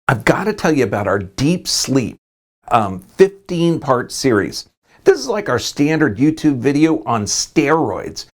I've got to tell you about our deep sleep 15-part series. This is like our standard YouTube video on steroids.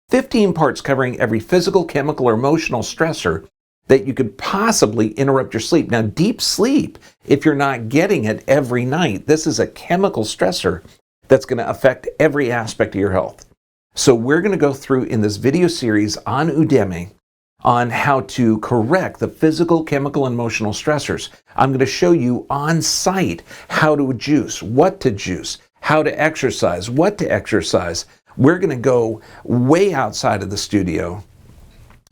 "15 parts covering every physical, chemical, or emotional stressor that you could possibly interrupt your sleep." Now, deep sleep, if you're not getting it every night, this is a chemical stressor that's going to affect every aspect of your health. So we're going to go through in this video series on Udemy on how to correct the physical, chemical, and emotional stressors. I'm going to show you on site how to juice, what to juice, how to exercise, what to exercise. We're going to go way outside of the studio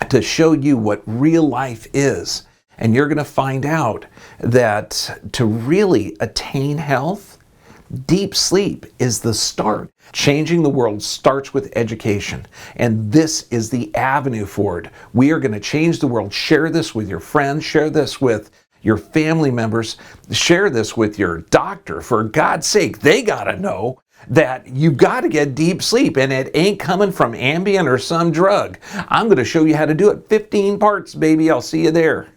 to show you what real life is. And you're going to find out that to really attain health, deep sleep is the start. Changing the world starts with education. And this is the avenue for it. We are going to change the world. Share this with your friends. Share this with your family members. Share this with your doctor. For God's sake, they got to know that you got to get deep sleep, and it ain't coming from Ambien or some drug. I'm going to show you how to do it. 15 parts, baby. I'll see you there.